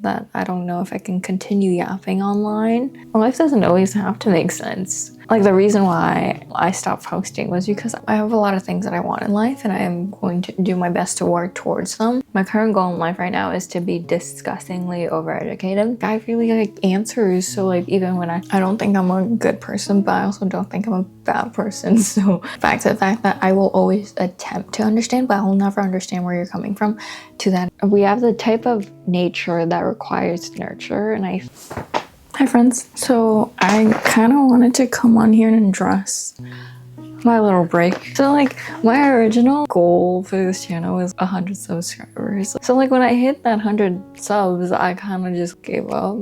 that I don't know if I can continue yapping online. Life doesn't always have to make sense. Like, the reason why I stopped posting was because I have a lot of things that I want in life and I am going to do my best to work towards them. My current goal in life right now is to be disgustingly overeducated. I really like answers, so like even when I don't think I'm a good person, but I also don't think I'm a bad person. So back to the fact that I will always attempt to understand, but I will never understand where you're coming from, to that we have the type of nature that requires nurture. And Hi friends. So I kind of wanted to come on here and address my little break. So like my original goal for this channel was 100 subscribers. So like when I hit that 100 subs, I kind of just gave up.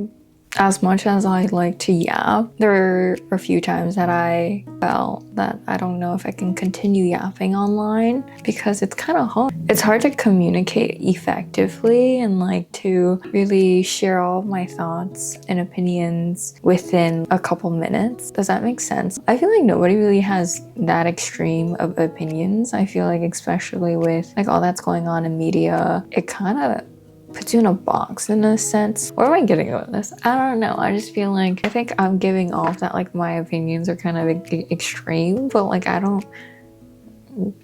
As much as I like to yap, there were a few times that I felt that I don't know if I can continue yapping online because it's kind of hard. It's hard to communicate effectively and like to really share all of my thoughts and opinions within a couple minutes. Does that make sense? I feel like nobody really has that extreme of opinions. I feel like especially with like all that's going on in media, it kind of puts you in a box in a sense. Where am I getting with this? I don't know. I just feel like I think I'm giving off that like my opinions are kind of extreme, but like I don't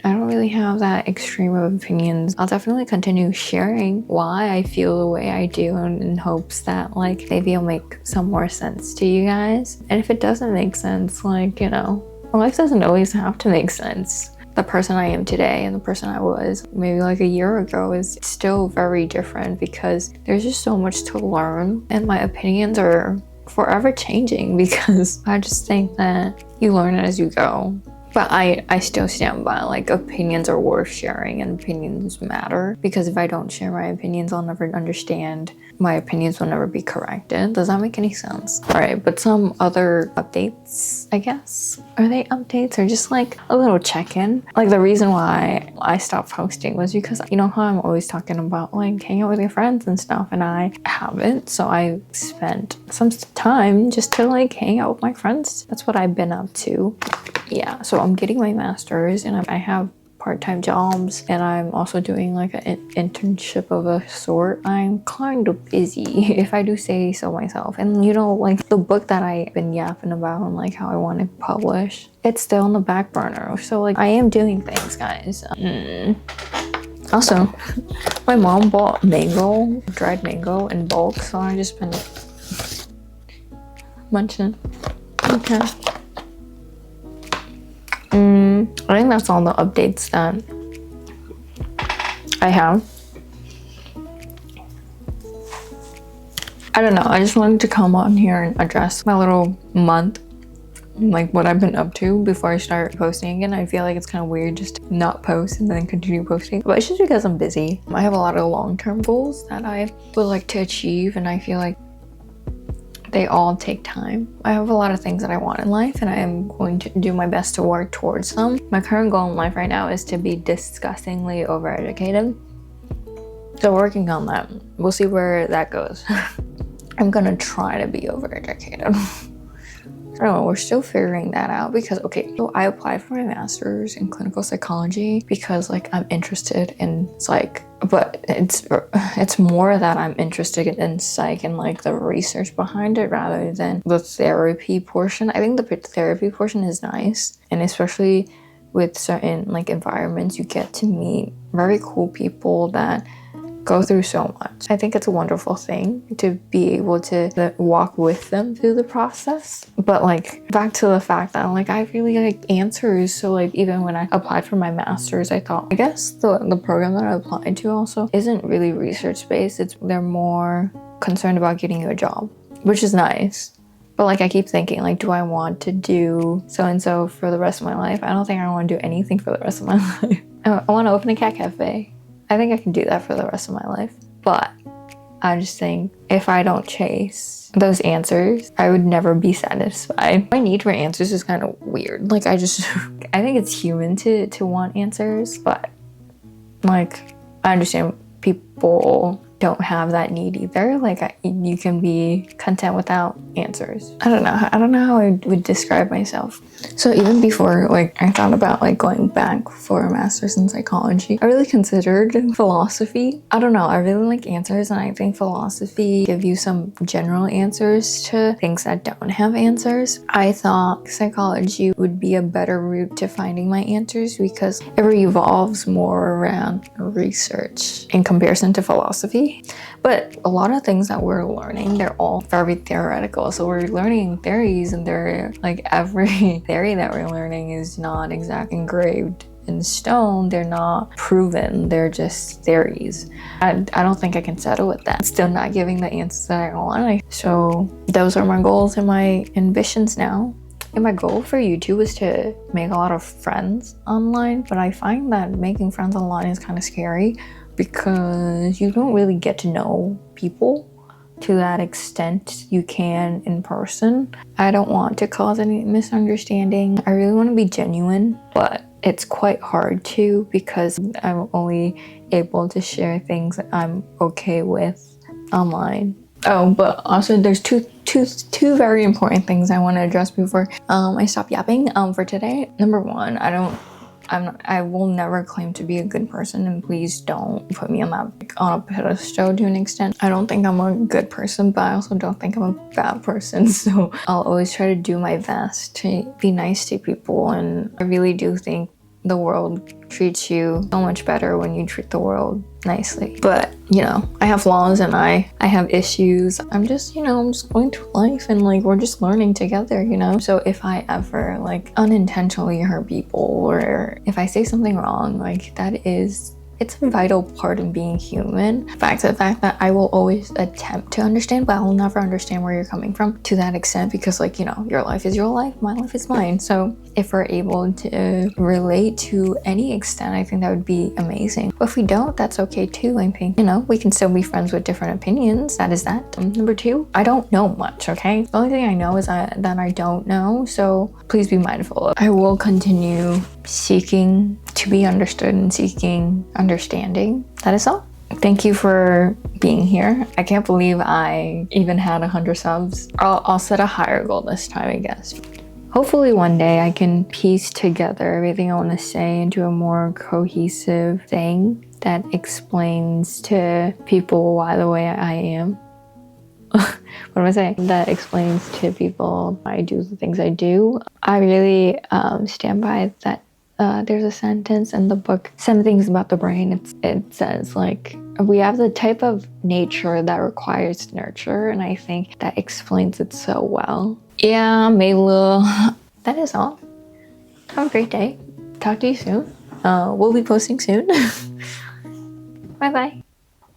really have that extreme of opinions. I'll definitely continue sharing why I feel the way I do in hopes that like maybe it'll make some more sense to you guys. And if it doesn't make sense, like, you know, life doesn't always have to make sense. The person I am today and the person I was maybe like a year ago is still very different because there's just so much to learn and my opinions are forever changing because I just think that you learn as you go. But I still stand by like opinions are worth sharing and opinions matter, because if I don't share my opinions, I'll never understand. My opinions will never be corrected. Does that make any sense? All right, but some other updates, I guess. Are they updates or just like a little check-in? Like the reason why I stopped posting was because you know how I'm always talking about like hanging out with your friends and stuff, and I haven't. So I spent some time just to like hang out with my friends. That's what I've been up to. Yeah, so I'm getting my master's and I have part-time jobs and I'm also doing like an internship of a sort. I'm kind of busy, if I do say so myself. And you know, like the book that I've been yapping about and like how I want to publish, it's still on the back burner. So like I am doing things, guys. Also, my mom bought dried mango in bulk, so I just been munching. Okay. I think that's all the updates that I have. I don't know, I just wanted to come on here and address my little month, like what I've been up to before I start posting again. I feel like it's kind of weird just to not post and then continue posting, but it's just because I'm busy. I have a lot of long-term goals that I would like to achieve, and I feel like they all take time. I have a lot of things that I want in life and I am going to do my best to work towards them. My current goal in life right now is to be disgustingly overeducated. So working on that. We'll see where that goes. I'm gonna try to be overeducated. I don't know, we're still figuring that out because, okay, so I applied for my master's in clinical psychology because like I'm interested in psych, but it's more that I'm interested in psych and like the research behind it rather than the therapy portion. I think the therapy portion is nice, and especially with certain like environments, you get to meet very cool people that go through so much. I think it's a wonderful thing to be able to walk with them through the process. But like back to the fact that like I really like answers. So like even when I applied for my master's, I thought, I guess the program that I applied to also isn't really research based. They're more concerned about getting you a job, which is nice. But like I keep thinking like, do I want to do so-and-so for the rest of my life? I don't think I want to do anything for the rest of my life. I want to open a cat cafe. I think I can do that for the rest of my life. But I just think if I don't chase those answers, I would never be satisfied. My need for answers is kind of weird. Like I think it's human to want answers, but like I understand people don't have that need either. Like you can be content without answers. I don't know how I would describe myself. So even before like I thought about like going back for a master's in psychology, I really considered philosophy. I don't know, I really like answers, and I think philosophy give you some general answers to things that don't have answers. I thought psychology would be a better route to finding my answers because it revolves more around research in comparison to philosophy. But a lot of things that we're learning, they're all very theoretical. So we're learning theories, and they're like every theory that we're learning is not exactly engraved in stone. They're not proven, they're just theories. I don't think I can settle with that. Still not giving the answers that I want. So those are my goals and my ambitions now. And my goal for YouTube is to make a lot of friends online, but I find that making friends online is kind of scary because you don't really get to know people to that extent you can in person. I don't want to cause any misunderstanding. I really want to be genuine, but it's quite hard to because I'm only able to share things that I'm okay with online. Oh, but also there's two very important things I want to address before I stop yapping for today. Number one, I will never claim to be a good person, and please don't put me on a pedestal to an extent. I don't think I'm a good person, but I also don't think I'm a bad person. So I'll always try to do my best to be nice to people, and I really do think the world treats you so much better when you treat the world nicely. But you know, I have flaws and I have issues. I'm just going through life, and like we're just learning together, you know. So if I ever like unintentionally hurt people, or if I say something wrong, like it's a vital part of being human. The fact that I will always attempt to understand, but I will never understand where you're coming from to that extent, because like, you know, your life is your life, my life is mine. So if we're able to relate to any extent, I think that would be amazing. But if we don't, that's okay too. I think, you know, we can still be friends with different opinions. That is that. Number two, I don't know much, okay? The only thing I know is that I don't know. So please be mindful. I will continue seeking to be understood and seeking understanding. That is all. Thank you for being here. I can't believe I even had 100 subs. I'll set a higher goal this time, I guess. Hopefully one day I can piece together everything I want to say into a more cohesive thing that explains to people why the way I am. What am I saying? That explains to people why I do the things I do. I really stand by that. There's a sentence in the book, Seven Things About the Brain. It says like, we have the type of nature that requires nurture, and I think that explains it so well. Yeah, Melu. That is all. Have a great day. Talk to you soon. We'll be posting soon. Bye bye.